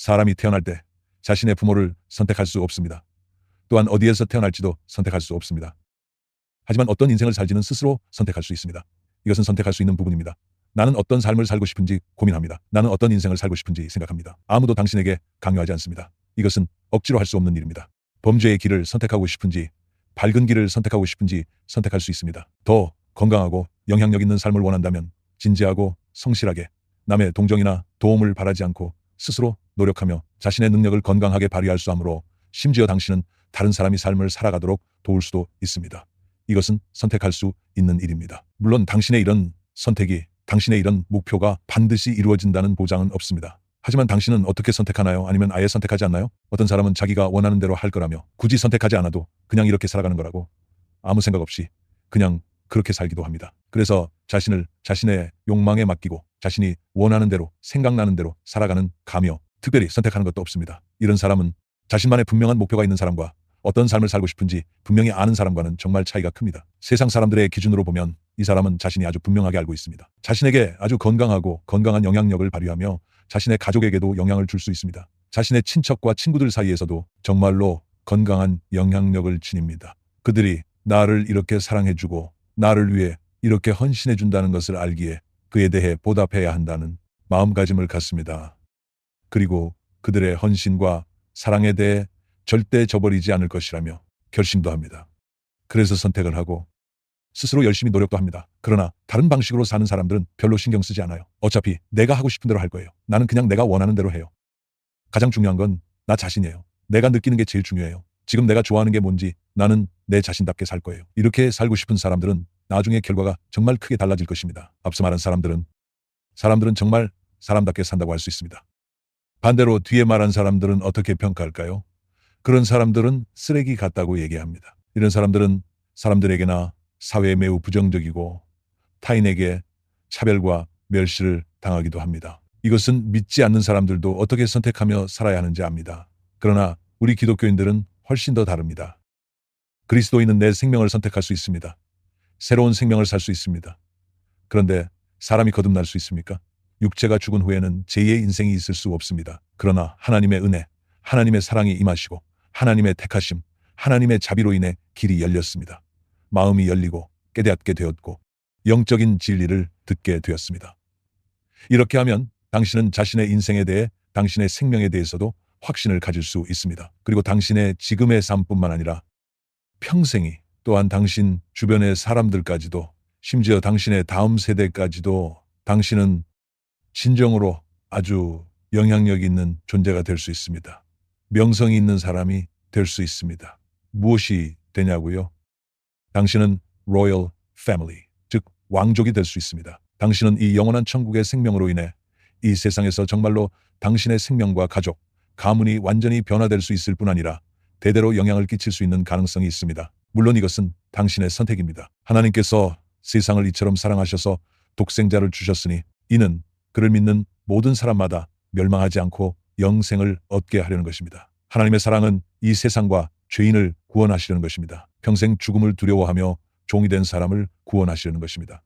사람이 태어날 때 자신의 부모를 선택할 수 없습니다. 또한 어디에서 태어날지도 선택할 수 없습니다. 하지만 어떤 인생을 살지는 스스로 선택할 수 있습니다. 이것은 선택할 수 있는 부분입니다. 나는 어떤 삶을 살고 싶은지 고민합니다. 나는 어떤 인생을 살고 싶은지 생각합니다. 아무도 당신에게 강요하지 않습니다. 이것은 억지로 할 수 없는 일입니다. 범죄의 길을 선택하고 싶은지, 밝은 길을 선택하고 싶은지 선택할 수 있습니다. 더 건강하고 영향력 있는 삶을 원한다면 진지하고 성실하게 남의 동정이나 도움을 바라지 않고 스스로 노력하며 자신의 능력을 건강하게 발휘할 수 하므로 심지어 당신은 다른 사람이 삶을 살아가도록 도울 수도 있습니다. 이것은 선택할 수 있는 일입니다. 물론 당신의 이런 선택이, 당신의 이런 목표가 반드시 이루어진다는 보장은 없습니다. 하지만 당신은 어떻게 선택하나요? 아니면 아예 선택하지 않나요? 어떤 사람은 자기가 원하는 대로 할 거라며 굳이 선택하지 않아도 그냥 이렇게 살아가는 거라고 아무 생각 없이 그냥 그렇게 살기도 합니다. 그래서 자신을 자신의 욕망에 맡기고 자신이 원하는 대로 생각나는 대로 살아가는 가며 특별히 선택하는 것도 없습니다. 이런 사람은 자신만의 분명한 목표가 있는 사람과 어떤 삶을 살고 싶은지 분명히 아는 사람과는 정말 차이가 큽니다. 세상 사람들의 기준으로 보면 이 사람은 자신이 아주 분명하게 알고 있습니다. 자신에게 아주 건강하고 건강한 영향력을 발휘하며 자신의 가족에게도 영향을 줄 수 있습니다. 자신의 친척과 친구들 사이에서도 정말로 건강한 영향력을 지닙니다. 그들이 나를 이렇게 사랑해주고 나를 위해 이렇게 헌신해준다는 것을 알기에 그에 대해 보답해야 한다는 마음가짐을 갖습니다. 그리고 그들의 헌신과 사랑에 대해 절대 저버리지 않을 것이라며 결심도 합니다. 그래서 선택을 하고 스스로 열심히 노력도 합니다. 그러나 다른 방식으로 사는 사람들은 별로 신경 쓰지 않아요. 어차피 내가 하고 싶은 대로 할 거예요. 나는 그냥 내가 원하는 대로 해요. 가장 중요한 건 나 자신이에요. 내가 느끼는 게 제일 중요해요. 지금 내가 좋아하는 게 뭔지 나는 내 자신답게 살 거예요. 이렇게 살고 싶은 사람들은 나중에 결과가 정말 크게 달라질 것입니다. 앞서 말한 사람들은 정말 사람답게 산다고 할 수 있습니다. 반대로 뒤에 말한 사람들은 어떻게 평가할까요? 그런 사람들은 쓰레기 같다고 얘기합니다. 이런 사람들은 사람들에게나 사회에 매우 부정적이고 타인에게 차별과 멸시를 당하기도 합니다. 이것은 믿지 않는 사람들도 어떻게 선택하며 살아야 하는지 압니다. 그러나 우리 기독교인들은 훨씬 더 다릅니다. 그리스도인은 내 생명을 선택할 수 있습니다. 새로운 생명을 살 수 있습니다. 그런데 사람이 거듭날 수 있습니까? 육체가 죽은 후에는 제2의 인생이 있을 수 없습니다. 그러나 하나님의 은혜, 하나님의 사랑이 임하시고 하나님의 택하심, 하나님의 자비로 인해 길이 열렸습니다. 마음이 열리고 깨닫게 되었고 영적인 진리를 듣게 되었습니다. 이렇게 하면 당신은 자신의 인생에 대해, 당신의 생명에 대해서도 확신을 가질 수 있습니다. 그리고 당신의 지금의 삶뿐만 아니라 평생이, 또한 당신 주변의 사람들까지도, 심지어 당신의 다음 세대까지도 당신은 진정으로 아주 영향력 있는 존재가 될 수 있습니다. 명성이 있는 사람이 될 수 있습니다. 무엇이 되냐고요? 당신은 로열 패밀리, 즉 왕족이 될 수 있습니다. 당신은 이 영원한 천국의 생명으로 인해 이 세상에서 정말로 당신의 생명과 가족, 가문이 완전히 변화될 수 있을 뿐 아니라 대대로 영향을 끼칠 수 있는 가능성이 있습니다. 물론 이것은 당신의 선택입니다. 하나님께서 세상을 이처럼 사랑하셔서 독생자를 주셨으니 이는 그를 믿는 모든 사람마다 멸망하지 않고 영생을 얻게 하려는 것입니다. 하나님의 사랑은 이 세상과 죄인을 구원하시려는 것입니다. 평생 죽음을 두려워하며 종이 된 사람을 구원하시려는 것입니다.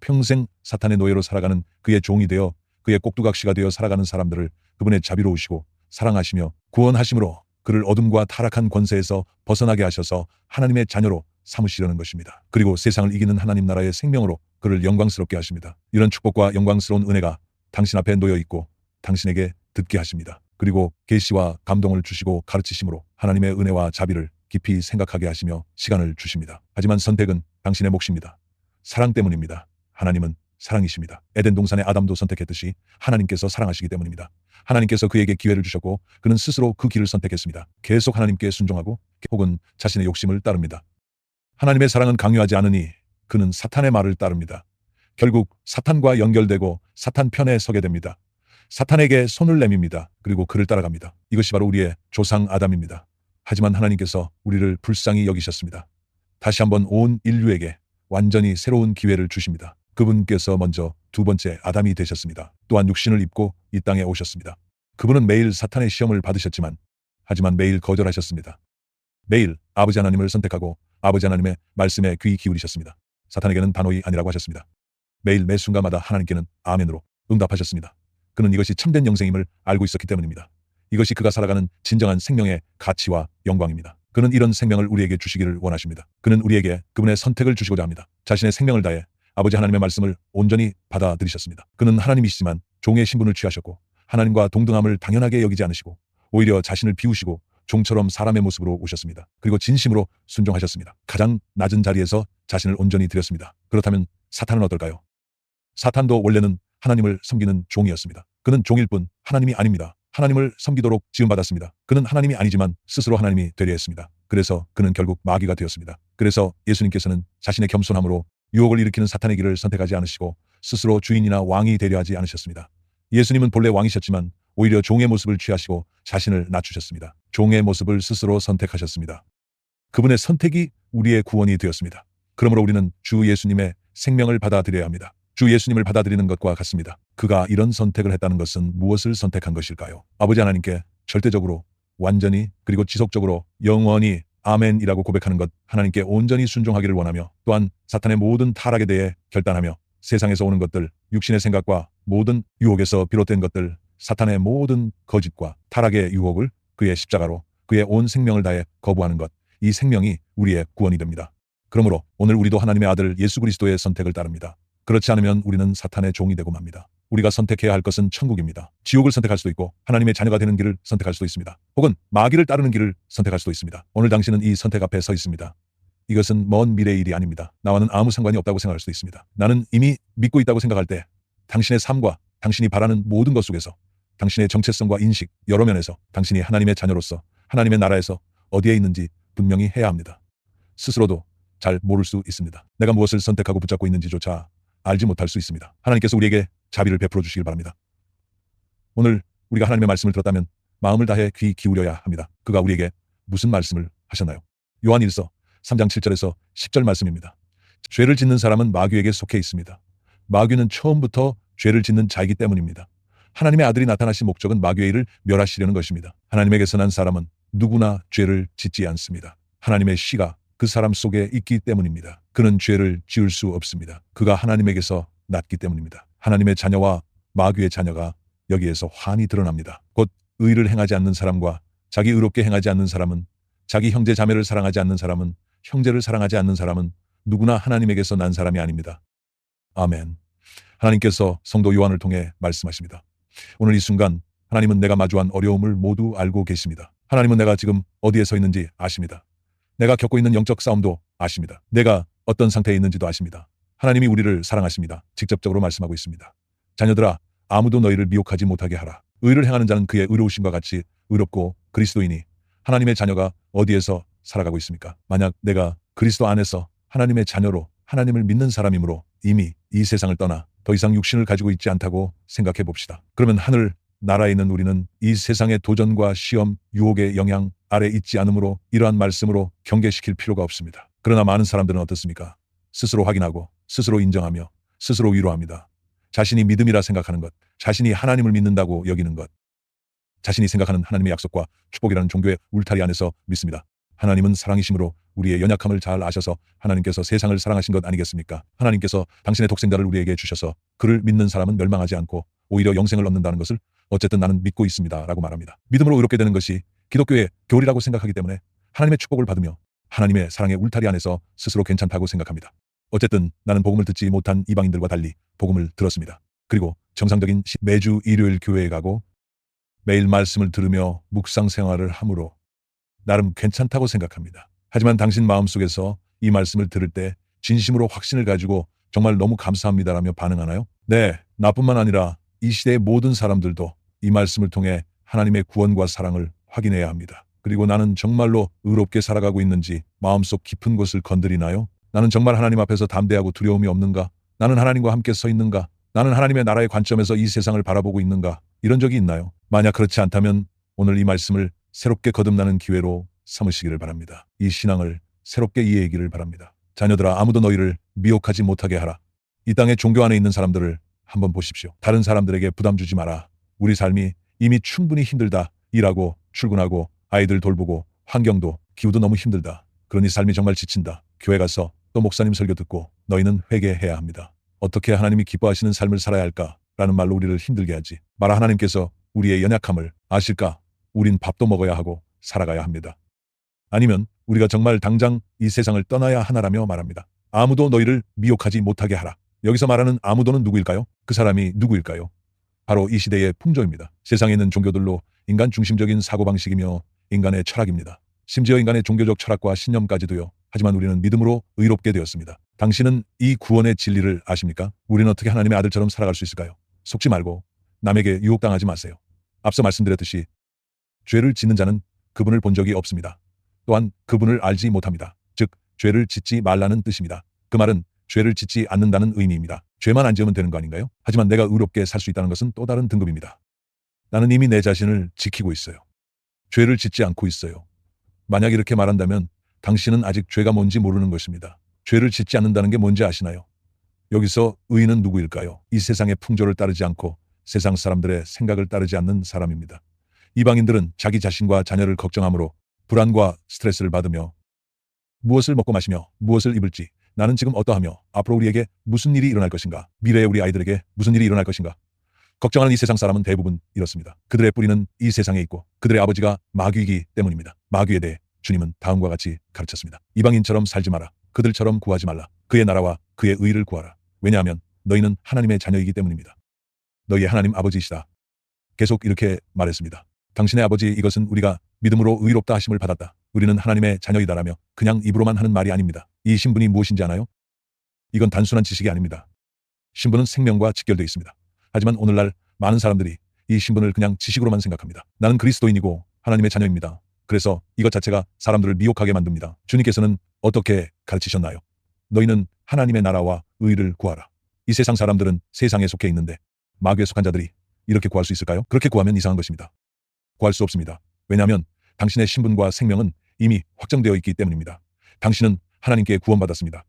평생 사탄의 노예로 살아가는 그의 종이 되어 그의 꼭두각시가 되어 살아가는 사람들을 그분의 자비로우시고 사랑하시며 구원하심으로 그를 어둠과 타락한 권세에서 벗어나게 하셔서 하나님의 자녀로 삼으시려는 것입니다. 그리고 세상을 이기는 하나님 나라의 생명으로 그를 영광스럽게 하십니다. 이런 축복과 영광스러운 은혜가 당신 앞에 놓여 있고 당신에게 듣게 하십니다. 그리고 계시와 감동을 주시고 가르치심으로 하나님의 은혜와 자비를 깊이 생각하게 하시며 시간을 주십니다. 하지만 선택은 당신의 몫입니다. 사랑 때문입니다. 하나님은 사랑이십니다. 에덴 동산의 아담도 선택했듯이 하나님께서 사랑하시기 때문입니다. 하나님께서 그에게 기회를 주셨고 그는 스스로 그 길을 선택했습니다. 계속 하나님께 순종하고 혹은 자신의 욕심을 따릅니다. 하나님의 사랑은 강요하지 않으니 그는 사탄의 말을 따릅니다. 결국 사탄과 연결되고 사탄 편에 서게 됩니다. 사탄에게 손을 내밉니다. 그리고 그를 따라갑니다. 이것이 바로 우리의 조상 아담입니다. 하지만 하나님께서 우리를 불쌍히 여기셨습니다. 다시 한번 온 인류에게 완전히 새로운 기회를 주십니다. 그분께서 먼저 두 번째 아담이 되셨습니다. 또한 육신을 입고 이 땅에 오셨습니다. 그분은 매일 사탄의 시험을 받으셨지만 하지만 매일 거절하셨습니다. 매일 아버지 하나님을 선택하고 아버지 하나님의 말씀에 귀 기울이셨습니다. 사탄에게는 단호히 아니라고 하셨습니다. 매일 매 순간마다 하나님께는 아멘으로 응답하셨습니다. 그는 이것이 참된 영생임을 알고 있었기 때문입니다. 이것이 그가 살아가는 진정한 생명의 가치와 영광입니다. 그는 이런 생명을 우리에게 주시기를 원하십니다. 그는 우리에게 그분의 선택을 주시고자 합니다. 자신의 생명을 다해 아버지 하나님의 말씀을 온전히 받아들이셨습니다. 그는 하나님이시지만 종의 신분을 취하셨고 하나님과 동등함을 당연하게 여기지 않으시고 오히려 자신을 비우시고 종처럼 사람의 모습으로 오셨습니다. 그리고 진심으로 순종하셨습니다. 가장 낮은 자리에서 자신을 온전히 드렸습니다. 그렇다면 사탄은 어떨까요? 사탄도 원래는 하나님을 섬기는 종이었습니다. 그는 종일 뿐 하나님이 아닙니다. 하나님을 섬기도록 지음받았습니다. 그는 하나님이 아니지만 스스로 하나님이 되려 했습니다. 그래서 그는 결국 마귀가 되었습니다. 그래서 예수님께서는 자신의 겸손함으로 유혹을 일으키는 사탄의 길을 선택하지 않으시고 스스로 주인이나 왕이 되려 하지 않으셨습니다. 예수님은 본래 왕이셨지만 오히려 종의 모습을 취하시고 자신을 낮추셨습니다. 종의 모습을 스스로 선택하셨습니다. 그분의 선택이 우리의 구원이 되었습니다. 그러므로 우리는 주 예수님의 생명을 받아들여야 합니다. 주 예수님을 받아들이는 것과 같습니다. 그가 이런 선택을 했다는 것은 무엇을 선택한 것일까요? 아버지 하나님께 절대적으로, 완전히, 그리고 지속적으로, 영원히 아멘이라고 고백하는 것, 하나님께 온전히 순종하기를 원하며 또한 사탄의 모든 타락에 대해 결단하며 세상에서 오는 것들, 육신의 생각과 모든 유혹에서 비롯된 것들, 사탄의 모든 거짓과 타락의 유혹을 그의 십자가로 그의 온 생명을 다해 거부하는 것, 이 생명이 우리의 구원이 됩니다. 그러므로 오늘 우리도 하나님의 아들 예수 그리스도의 선택을 따릅니다. 그렇지 않으면 우리는 사탄의 종이 되고 맙니다. 우리가 선택해야 할 것은 천국입니다. 지옥을 선택할 수도 있고 하나님의 자녀가 되는 길을 선택할 수도 있습니다. 혹은 마귀를 따르는 길을 선택할 수도 있습니다. 오늘 당신은 이 선택 앞에 서 있습니다. 이것은 먼 미래의 일이 아닙니다. 나와는 아무 상관이 없다고 생각할 수도 있습니다. 나는 이미 믿고 있다고 생각할 때 당신의 삶과 당신이 바라는 모든 것 속에서 당신의 정체성과 인식, 여러 면에서 당신이 하나님의 자녀로서 하나님의 나라에서 어디에 있는지 분명히 해야 합니다. 스스로도 잘 모를 수 있습니다. 내가 무엇을 선택하고 붙잡고 있는지조차 알지 못할 수 있습니다. 하나님께서 우리에게 자비를 베풀어 주시길 바랍니다. 오늘 우리가 하나님의 말씀을 들었다면 마음을 다해 귀 기울여야 합니다. 그가 우리에게 무슨 말씀을 하셨나요? 요한 1서 3장 7절에서 10절 말씀입니다. 죄를 짓는 사람은 마귀에게 속해 있습니다. 마귀는 처음부터 죄를 짓는 자이기 때문입니다. 하나님의 아들이 나타나신 목적은 마귀의 일을 멸하시려는 것입니다. 하나님에게서 난 사람은 누구나 죄를 짓지 않습니다. 하나님의 씨가 그 사람 속에 있기 때문입니다. 그는 죄를 지을 수 없습니다. 그가 하나님에게서 났기 때문입니다. 하나님의 자녀와 마귀의 자녀가 여기에서 환히 드러납니다. 곧 의를 행하지 않는 사람과 자기 의롭게 행하지 않는 사람은, 자기 형제 자매를 사랑하지 않는 사람은, 형제를 사랑하지 않는 사람은 누구나 하나님에게서 난 사람이 아닙니다. 아멘. 하나님께서 성도 요한을 통해 말씀하십니다. 오늘 이 순간 하나님은 내가 마주한 어려움을 모두 알고 계십니다. 하나님은 내가 지금 어디에 서 있는지 아십니다. 내가 겪고 있는 영적 싸움도 아십니다. 내가 어떤 상태에 있는지도 아십니다. 하나님이 우리를 사랑하십니다. 직접적으로 말씀하고 있습니다. 자녀들아, 아무도 너희를 미혹하지 못하게 하라. 의를 행하는 자는 그의 의로우심과 같이 의롭고 그리스도이니 하나님의 자녀가 어디에서 살아가고 있습니까? 만약 내가 그리스도 안에서 하나님의 자녀로 하나님을 믿는 사람이므로 이미 이 세상을 떠나 더 이상 육신을 가지고 있지 않다고 생각해 봅시다. 그러면 하늘 나라에 있는 우리는 이 세상의 도전과 시험, 유혹의 영향 아래 있지 않으므로 이러한 말씀으로 경계시킬 필요가 없습니다. 그러나 많은 사람들은 어떻습니까? 스스로 확인하고 스스로 인정하며 스스로 위로합니다. 자신이 믿음이라 생각하는 것, 자신이 하나님을 믿는다고 여기는 것, 자신이 생각하는 하나님의 약속과 축복이라는 종교의 울타리 안에서 믿습니다. 하나님은 사랑이심으로 우리의 연약함을 잘 아셔서 하나님께서 세상을 사랑하신 것 아니겠습니까? 하나님께서 당신의 독생자를 우리에게 주셔서 그를 믿는 사람은 멸망하지 않고 오히려 영생을 얻는다는 것을 어쨌든 나는 믿고 있습니다 라고 말합니다. 믿음으로 의롭게 되는 것이 기독교의 교리라고 생각하기 때문에 하나님의 축복을 받으며 하나님의 사랑의 울타리 안에서 스스로 괜찮다고 생각합니다. 어쨌든 나는 복음을 듣지 못한 이방인들과 달리 복음을 들었습니다. 그리고 정상적인 매주 일요일 교회에 가고 매일 말씀을 들으며 묵상 생활을 함으로 나름 괜찮다고 생각합니다. 하지만 당신 마음속에서 이 말씀을 들을 때 진심으로 확신을 가지고 정말 너무 감사합니다라며 반응하나요? 네, 나뿐만 아니라 이 시대의 모든 사람들도 이 말씀을 통해 하나님의 구원과 사랑을 확인해야 합니다. 그리고 나는 정말로 의롭게 살아가고 있는지 마음속 깊은 곳을 건드리나요? 나는 정말 하나님 앞에서 담대하고 두려움이 없는가? 나는 하나님과 함께 서 있는가? 나는 하나님의 나라의 관점에서 이 세상을 바라보고 있는가? 이런 적이 있나요? 만약 그렇지 않다면 오늘 이 말씀을 새롭게 거듭나는 기회로 삼으시기를 바랍니다. 이 신앙을 새롭게 이해하기를 바랍니다. 자녀들아, 아무도 너희를 미혹하지 못하게 하라. 이 땅의 종교 안에 있는 사람들을 한번 보십시오. 다른 사람들에게 부담 주지 마라. 우리 삶이 이미 충분히 힘들다. 일하고 출근하고 아이들 돌보고 환경도 기후도 너무 힘들다. 그러니 삶이 정말 지친다. 교회 가서 또 목사님 설교 듣고 너희는 회개해야 합니다. 어떻게 하나님이 기뻐하시는 삶을 살아야 할까? 라는 말로 우리를 힘들게 하지 마라. 하나님께서 우리의 연약함을 아실까? 우린 밥도 먹어야 하고 살아가야 합니다. 아니면 우리가 정말 당장 이 세상을 떠나야 하나라며 말합니다. 아무도 너희를 미혹하지 못하게 하라. 여기서 말하는 아무도는 누구일까요? 그 사람이 누구일까요? 바로 이 시대의 풍조입니다. 세상에 있는 종교들로 인간 중심적인 사고방식이며 인간의 철학입니다. 심지어 인간의 종교적 철학과 신념까지도요. 하지만 우리는 믿음으로 의롭게 되었습니다. 당신은 이 구원의 진리를 아십니까? 우리는 어떻게 하나님의 아들처럼 살아갈 수 있을까요? 속지 말고 남에게 유혹당하지 마세요. 앞서 말씀드렸듯이 죄를 짓는 자는 그분을 본 적이 없습니다. 또한 그분을 알지 못합니다. 즉 죄를 짓지 말라는 뜻입니다. 그 말은 죄를 짓지 않는다는 의미입니다. 죄만 안 지으면 되는 거 아닌가요? 하지만 내가 의롭게 살 수 있다는 것은 또 다른 등급입니다. 나는 이미 내 자신을 지키고 있어요. 죄를 짓지 않고 있어요. 만약 이렇게 말한다면 당신은 아직 죄가 뭔지 모르는 것입니다. 죄를 짓지 않는다는 게 뭔지 아시나요? 여기서 의인은 누구일까요? 이 세상의 풍조를 따르지 않고 세상 사람들의 생각을 따르지 않는 사람입니다. 이방인들은 자기 자신과 자녀를 걱정함으로 불안과 스트레스를 받으며 무엇을 먹고 마시며 무엇을 입을지, 나는 지금 어떠하며 앞으로 우리에게 무슨 일이 일어날 것인가, 미래의 우리 아이들에게 무슨 일이 일어날 것인가 걱정하는 이 세상 사람은 대부분 이렇습니다. 그들의 뿌리는 이 세상에 있고 그들의 아버지가 마귀이기 때문입니다. 마귀에 대해 주님은 다음과 같이 가르쳤습니다. 이방인처럼 살지 마라. 그들처럼 구하지 말라. 그의 나라와 그의 의를 구하라. 왜냐하면 너희는 하나님의 자녀이기 때문입니다. 너희의 하나님 아버지이시다. 계속 이렇게 말했습니다. 당신의 아버지, 이것은 우리가 믿음으로 의롭다 하심을 받았다. 우리는 하나님의 자녀이다라며 그냥 입으로만 하는 말이 아닙니다. 이 신분이 무엇인지 아나요? 이건 단순한 지식이 아닙니다. 신분은 생명과 직결되어 있습니다. 하지만 오늘날 많은 사람들이 이 신분을 그냥 지식으로만 생각합니다. 나는 그리스도인이고 하나님의 자녀입니다. 그래서 이것 자체가 사람들을 미혹하게 만듭니다. 주님께서는 어떻게 가르치셨나요? 너희는 하나님의 나라와 의를 구하라. 이 세상 사람들은 세상에 속해 있는데 마귀에 속한 자들이 이렇게 구할 수 있을까요? 그렇게 구하면 이상한 것입니다. 구할 수 없습니다. 왜냐하면 당신의 신분과 생명은 이미 확정되어 있기 때문입니다. 당신은 하나님께 구원받았습니다.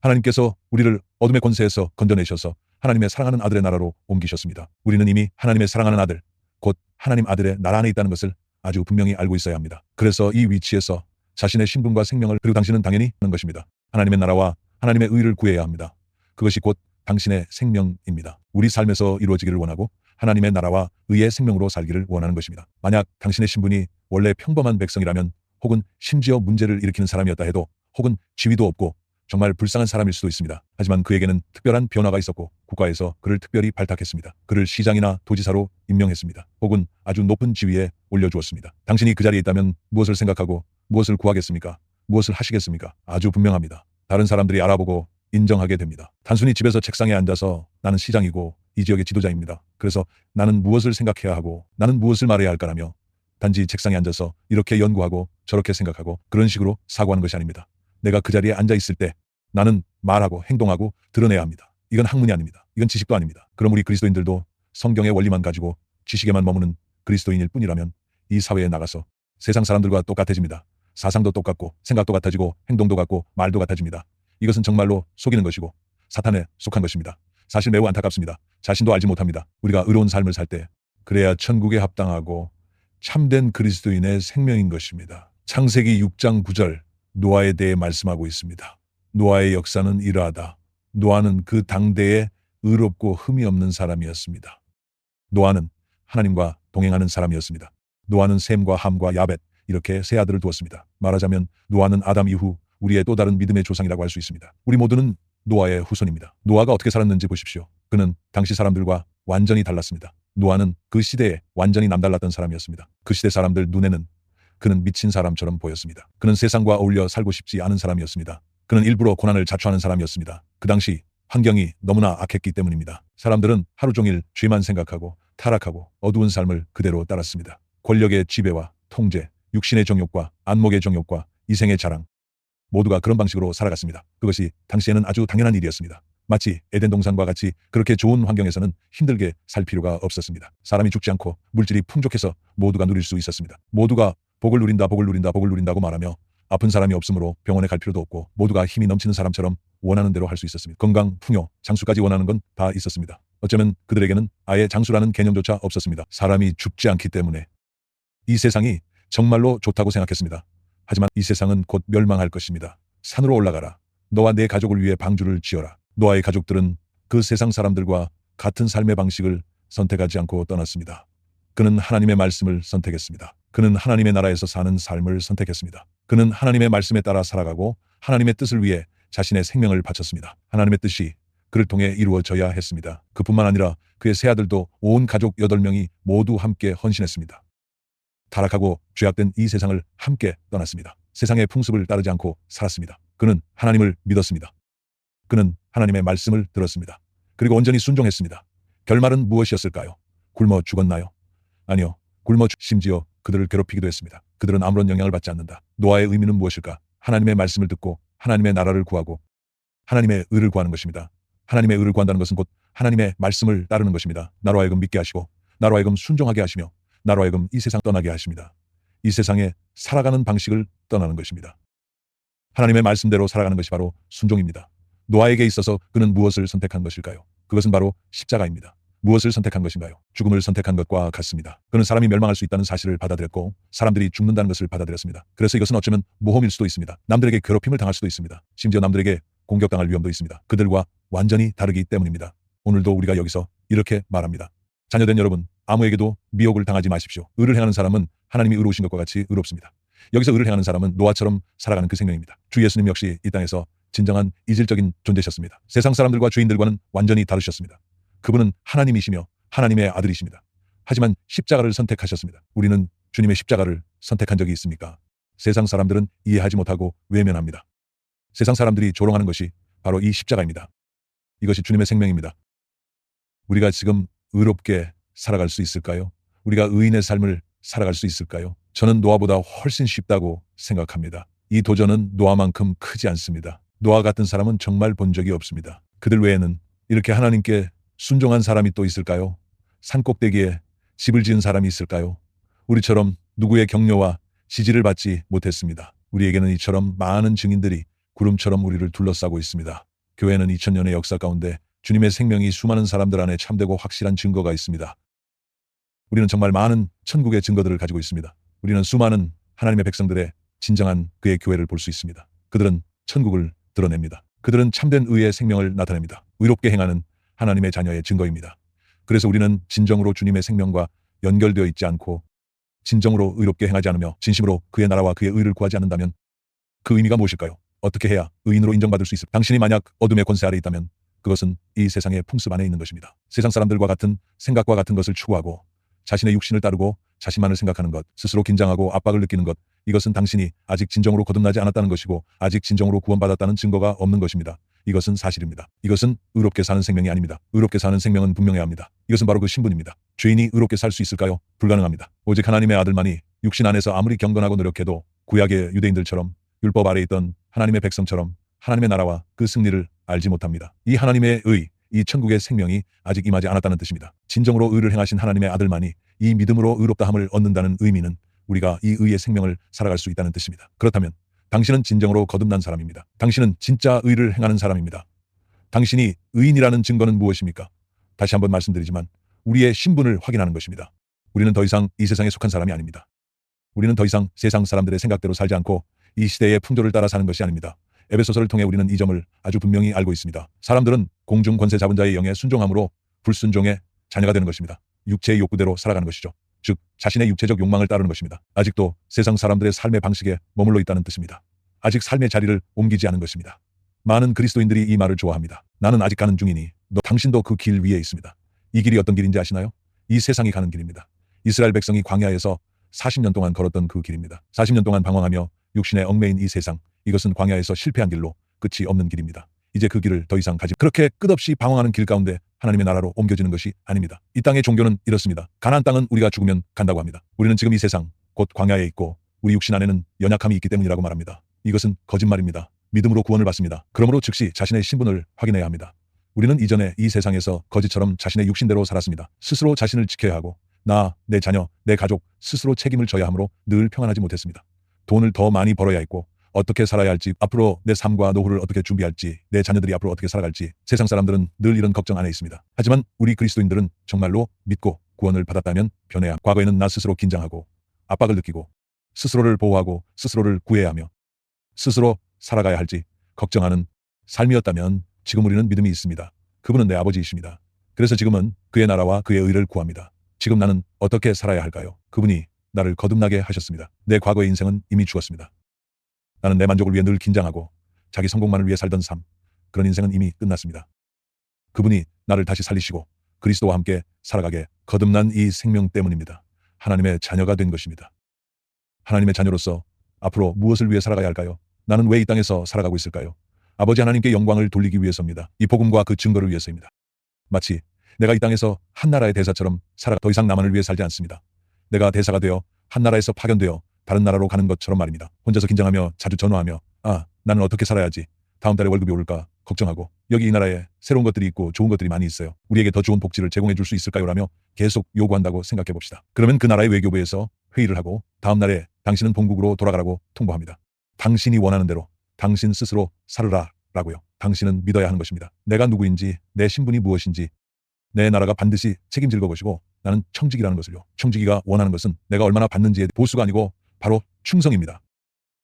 하나님께서 우리를 어둠의 권세에서 건져내셔서 하나님의 사랑하는 아들의 나라로 옮기셨습니다. 우리는 이미 하나님의 사랑하는 아들, 곧 하나님 아들의 나라 안에 있다는 것을 아주 분명히 알고 있어야 합니다. 그래서 이 위치에서 자신의 신분과 생명을, 그리고 당신은 당연히 하는 것입니다. 하나님의 나라와 하나님의 의를 구해야 합니다. 그것이 곧 당신의 생명입니다. 우리 삶에서 이루어지기를 원하고 하나님의 나라와 의의 생명으로 살기를 원하는 것입니다. 만약 당신의 신분이 원래 평범한 백성이라면, 혹은 심지어 문제를 일으키는 사람이었다 해도, 혹은 지위도 없고 정말 불쌍한 사람일 수도 있습니다. 하지만 그에게는 특별한 변화가 있었고 국가에서 그를 특별히 발탁했습니다. 그를 시장이나 도지사로 임명했습니다. 혹은 아주 높은 지위에 올려주었습니다. 당신이 그 자리에 있다면 무엇을 생각하고 무엇을 구하겠습니까? 무엇을 하시겠습니까? 아주 분명합니다. 다른 사람들이 알아보고 인정하게 됩니다. 단순히 집에서 책상에 앉아서 나는 시장이고 이 지역의 지도자입니다. 그래서 나는 무엇을 생각해야 하고 나는 무엇을 말해야 할까라며 단지 책상에 앉아서 이렇게 연구하고 저렇게 생각하고 그런 식으로 사고하는 것이 아닙니다. 내가 그 자리에 앉아 있을 때 나는 말하고 행동하고 드러내야 합니다. 이건 학문이 아닙니다. 이건 지식도 아닙니다. 그럼 우리 그리스도인들도 성경의 원리만 가지고 지식에만 머무는 그리스도인일 뿐이라면 이 사회에 나가서 세상 사람들과 똑같아집니다. 사상도 똑같고 생각도 같아지고 행동도 같고 말도 같아집니다. 이것은 정말로 속이는 것이고 사탄에 속한 것입니다. 사실 매우 안타깝습니다. 자신도 알지 못합니다. 우리가 의로운 삶을 살 때 그래야 천국에 합당하고 참된 그리스도인의 생명인 것입니다. 창세기 6장 9절 노아에 대해 말씀하고 있습니다. 노아의 역사는 이러하다. 노아는 그 당대에 의롭고 흠이 없는 사람이었습니다. 노아는 하나님과 동행하는 사람이었습니다. 노아는 셈과 함과 야벳 이렇게 세 아들을 두었습니다. 말하자면 노아는 아담 이후 우리의 또 다른 믿음의 조상이라고 할 수 있습니다. 우리 모두는 노아의 후손입니다. 노아가 어떻게 살았는지 보십시오. 그는 당시 사람들과 완전히 달랐습니다. 노아는 그 시대에 완전히 남달랐던 사람이었습니다. 그 시대 사람들 눈에는 그는 미친 사람처럼 보였습니다. 그는 세상과 어울려 살고 싶지 않은 사람이었습니다. 그는 일부러 고난을 자초하는 사람이었습니다. 그 당시 환경이 너무나 악했기 때문입니다. 사람들은 하루 종일 죄만 생각하고 타락하고 어두운 삶을 그대로 따랐습니다. 권력의 지배와 통제, 육신의 정욕과 안목의 정욕과 이생의 자랑, 모두가 그런 방식으로 살아갔습니다. 그것이 당시에는 아주 당연한 일이었습니다. 마치 에덴 동산과 같이 그렇게 좋은 환경에서는 힘들게 살 필요가 없었습니다. 사람이 죽지 않고 물질이 풍족해서 모두가 누릴 수 있었습니다. 모두가 복을 누린다, 복을 누린다, 복을 누린다고 말하며 아픈 사람이 없으므로 병원에 갈 필요도 없고 모두가 힘이 넘치는 사람처럼 원하는 대로 할 수 있었습니다. 건강, 풍요, 장수까지 원하는 건 다 있었습니다. 어쩌면 그들에게는 아예 장수라는 개념조차 없었습니다. 사람이 죽지 않기 때문에 이 세상이 정말로 좋다고 생각했습니다. 하지만 이 세상은 곧 멸망할 것입니다. 산으로 올라가라. 너와 내 가족을 위해 방주를 지어라. 노아의 가족들은 그 세상 사람들과 같은 삶의 방식을 선택하지 않고 떠났습니다. 그는 하나님의 말씀을 선택했습니다. 그는 하나님의 나라에서 사는 삶을 선택했습니다. 그는 하나님의 말씀에 따라 살아가고 하나님의 뜻을 위해 자신의 생명을 바쳤습니다. 하나님의 뜻이 그를 통해 이루어져야 했습니다. 그뿐만 아니라 그의 세 아들도 온 가족 8명이 모두 함께 헌신했습니다. 타락하고 죄악된 이 세상을 함께 떠났습니다. 세상의 풍습을 따르지 않고 살았습니다. 그는 하나님을 믿었습니다. 그는 하나님의 말씀을 들었습니다. 그리고 온전히 순종했습니다. 결말은 무엇이었을까요? 굶어 죽었나요? 아니요. 심지어 그들을 괴롭히기도 했습니다. 그들은 아무런 영향을 받지 않는다. 노아의 의미는 무엇일까? 하나님의 말씀을 듣고 하나님의 나라를 구하고 하나님의 의를 구하는 것입니다. 하나님의 의를 구한다는 것은 곧 하나님의 말씀을 따르는 것입니다. 나로 하여금 믿게 하시고 나로 하여금 순종하게 하시며 나로 하여금 이 세상 떠나게 하십니다. 이 세상에 살아가는 방식을 떠나는 것입니다. 하나님의 말씀대로 살아가는 것이 바로 순종입니다. 노아에게 있어서 그는 무엇을 선택한 것일까요? 그것은 바로 십자가입니다. 무엇을 선택한 것인가요? 죽음을 선택한 것과 같습니다. 그는 사람이 멸망할 수 있다는 사실을 받아들였고 사람들이 죽는다는 것을 받아들였습니다. 그래서 이것은 어쩌면 모험일 수도 있습니다. 남들에게 괴롭힘을 당할 수도 있습니다. 심지어 남들에게 공격당할 위험도 있습니다. 그들과 완전히 다르기 때문입니다. 오늘도 우리가 여기서 이렇게 말합니다. 자녀된 여러분, 아무에게도 미혹을 당하지 마십시오. 의를 행하는 사람은 하나님이 의로우신 것과 같이 의롭습니다. 여기서 의를 행하는 사람은 노아처럼 살아가는 그 생명입니다. 주 예수님 역시 이 땅에서 진정한 이질적인 존재셨습니다. 세상 사람들과 죄인들과는 완전히 다르셨습니다. 그분은 하나님이시며 하나님의 아들이십니다. 하지만 십자가를 선택하셨습니다. 우리는 주님의 십자가를 선택한 적이 있습니까? 세상 사람들은 이해하지 못하고 외면합니다. 세상 사람들이 조롱하는 것이 바로 이 십자가입니다. 이것이 주님의 생명입니다. 우리가 지금 의롭게 살아갈 수 있을까요? 우리가 의인의 삶을 살아갈 수 있을까요? 저는 노아보다 훨씬 쉽다고 생각합니다. 이 도전은 노아만큼 크지 않습니다. 노아 같은 사람은 정말 본 적이 없습니다. 그들 외에는 이렇게 하나님께 순종한 사람이 또 있을까요? 산꼭대기에 집을 지은 사람이 있을까요? 우리처럼 누구의 격려와 지지를 받지 못했습니다. 우리에게는 이처럼 많은 증인들이 구름처럼 우리를 둘러싸고 있습니다. 교회는 2000년의 역사 가운데 주님의 생명이 수많은 사람들 안에 참되고 확실한 증거가 있습니다. 우리는 정말 많은 천국의 증거들을 가지고 있습니다. 우리는 수많은 하나님의 백성들의 진정한 그의 교회를 볼 수 있습니다. 그들은 천국을 드러냅니다. 그들은 참된 의의 생명을 나타냅니다. 의롭게 행하는 하나님의 자녀의 증거입니다. 그래서 우리는 진정으로 주님의 생명과 연결되어 있지 않고 진정으로 의롭게 행하지 않으며 진심으로 그의 나라와 그의 의를 구하지 않는다면 그 의미가 무엇일까요? 어떻게 해야 의인으로 인정받을 수 있을까요? 당신이 만약 어둠의 권세 아래 있다면 그것은 이 세상의 풍습 안에 있는 것입니다. 세상 사람들과 같은 생각과 같은 것을 추구하고 자신의 육신을 따르고 자신만을 생각하는 것, 스스로 긴장하고 압박을 느끼는 것, 이것은 당신이 아직 진정으로 거듭나지 않았다는 것이고 아직 진정으로 구원받았다는 증거가 없는 것입니다. 이것은 사실입니다. 이것은 의롭게 사는 생명이 아닙니다. 의롭게 사는 생명은 분명해야 합니다. 이것은 바로 그 신분입니다. 죄인이 의롭게 살 수 있을까요? 불가능합니다. 오직 하나님의 아들만이 육신 안에서 아무리 경건하고 노력해도 구약의 유대인들처럼 율법 아래 있던 하나님의 백성처럼 하나님의 나라와 그 승리를 알지 못합니다. 이 하나님의 의, 이 천국의 생명이 아직 임하지 않았다는 뜻입니다. 진정으로 의를 행하신 하나님의 아들만이 이 믿음으로 의롭다함을 얻는다는 의미는 우리가 이 의의 생명을 살아갈 수 있다는 뜻입니다. 그렇다면 당신은 진정으로 거듭난 사람입니다. 당신은 진짜 의를 행하는 사람입니다. 당신이 의인이라는 증거는 무엇입니까? 다시 한번 말씀드리지만 우리의 신분을 확인하는 것입니다. 우리는 더 이상 이 세상에 속한 사람이 아닙니다. 우리는 더 이상 세상 사람들의 생각대로 살지 않고 이 시대의 풍조를 따라 사는 것이 아닙니다. 에베소서를 통해 우리는 이 점을 아주 분명히 알고 있습니다. 사람들은 공중 권세 잡은 자의 영에 순종함으로 불순종의 자녀가 되는 것입니다. 육체의 욕구대로 살아가는 것이죠. 즉 자신의 육체적 욕망을 따르는 것입니다. 아직도 세상 사람들의 삶의 방식에 머물러 있다는 뜻입니다. 아직 삶의 자리를 옮기지 않은 것입니다. 많은 그리스도인들이 이 말을 좋아합니다. 나는 아직 가는 중이니 당신도 그 길 위에 있습니다. 이 길이 어떤 길인지 아시나요? 이 세상이 가는 길입니다. 이스라엘 백성이 광야에서 40년 동안 걸었던 그 길입니다. 40년 동안 방황하며 육신에 얽매인 이 세상, 이것은 광야에서 실패한 길로 끝이 없는 길입니다. 이제 그 길을 더 이상 가지 그렇게 끝없이 방황하는 길 가운데 하나님의 나라로 옮겨지는 것이 아닙니다. 이 땅의 종교는 이렇습니다. 가나안 땅은 우리가 죽으면 간다고 합니다. 우리는 지금 이 세상 곧 광야에 있고 우리 육신 안에는 연약함이 있기 때문이라고 말합니다. 이것은 거짓말입니다. 믿음으로 구원을 받습니다. 그러므로 즉시 자신의 신분을 확인해야 합니다. 우리는 이전에 이 세상에서 거짓처럼 자신의 육신대로 살았습니다. 스스로 자신을 지켜야 하고 나, 내 자녀, 내 가족 스스로 책임을 져야 하므로 늘 평안하지 못했습니다. 돈을 더 많이 벌어야 했고 어떻게 살아야 할지, 앞으로 내 삶과 노후를 어떻게 준비할지, 내 자녀들이 앞으로 어떻게 살아갈지 세상 사람들은 늘 이런 걱정 안에 있습니다. 하지만 우리 그리스도인들은 정말로 믿고 구원을 받았다면 변해야 합니다. 과거에는 나 스스로 긴장하고 압박을 느끼고 스스로를 보호하고 스스로를 구해야 하며 스스로 살아가야 할지 걱정하는 삶이었다면 지금 우리는 믿음이 있습니다. 그분은 내 아버지이십니다. 그래서 지금은 그의 나라와 그의 의를 구합니다. 지금 나는 어떻게 살아야 할까요? 그분이 나를 거듭나게 하셨습니다. 내 과거의 인생은 이미 죽었습니다. 나는 내 만족을 위해 늘 긴장하고 자기 성공만을 위해 살던 삶, 그런 인생은 이미 끝났습니다. 그분이 나를 다시 살리시고 그리스도와 함께 살아가게 거듭난 이 생명 때문입니다. 하나님의 자녀가 된 것입니다. 하나님의 자녀로서 앞으로 무엇을 위해 살아가야 할까요? 나는 왜 이 땅에서 살아가고 있을까요? 아버지 하나님께 영광을 돌리기 위해서입니다. 이 복음과 그 증거를 위해서입니다. 마치 내가 이 땅에서 한 나라의 대사처럼 살아가 더 이상 나만을 위해 살지 않습니다. 내가 대사가 되어 한 나라에서 파견되어 다른 나라로 가는 것처럼 말입니다. 혼자서 긴장하며 자주 전화하며 나는 어떻게 살아야지, 다음 달에 월급이 오를까 걱정하고, 여기 이 나라에 새로운 것들이 있고 좋은 것들이 많이 있어요. 우리에게 더 좋은 복지를 제공해 줄 수 있을까요? 라며 계속 요구한다고 생각해 봅시다. 그러면 그 나라의 외교부에서 회의를 하고 다음 날에 당신은 본국으로 돌아가라고 통보합니다. 당신이 원하는 대로 당신 스스로 살으라 라고요. 당신은 믿어야 하는 것입니다. 내가 누구인지, 내 신분이 무엇인지, 내 나라가 반드시 책임질 것이고, 나는 청지기라는 것을요. 청지기가 원하는 것은 내가 얼마나 받는지의 보수가 아니고 바로 충성입니다.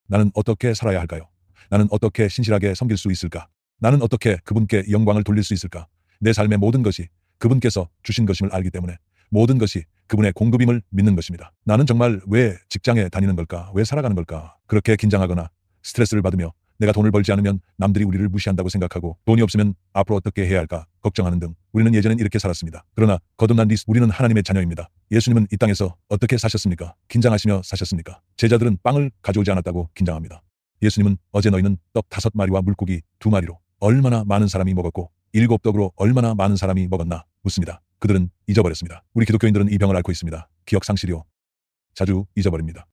나는 어떻게 살아야 할까요? 나는 어떻게 신실하게 섬길 수 있을까? 나는 어떻게 그분께 영광을 돌릴 수 있을까? 내 삶의 모든 것이 그분께서 주신 것임을 알기 때문에 모든 것이 그분의 공급임을 믿는 것입니다. 나는 정말 왜 직장에 다니는 걸까? 왜 살아가는 걸까? 그렇게 긴장하거나 스트레스를 받으며 내가 돈을 벌지 않으면 남들이 우리를 무시한다고 생각하고, 돈이 없으면 앞으로 어떻게 해야 할까 걱정하는 등 우리는 예전엔 이렇게 살았습니다. 그러나 거듭난 뒤 우리는 하나님의 자녀입니다. 예수님은 이 땅에서 어떻게 사셨습니까? 긴장하시며 사셨습니까? 제자들은 빵을 가져오지 않았다고 긴장합니다. 예수님은 어제 너희는 떡 5마리와 물고기 2마리로 얼마나 많은 사람이 먹었고 7떡으로 얼마나 많은 사람이 먹었나 묻습니다. 그들은 잊어버렸습니다. 우리 기독교인들은 이 병을 앓고 있습니다. 기억상실이요. 자주 잊어버립니다.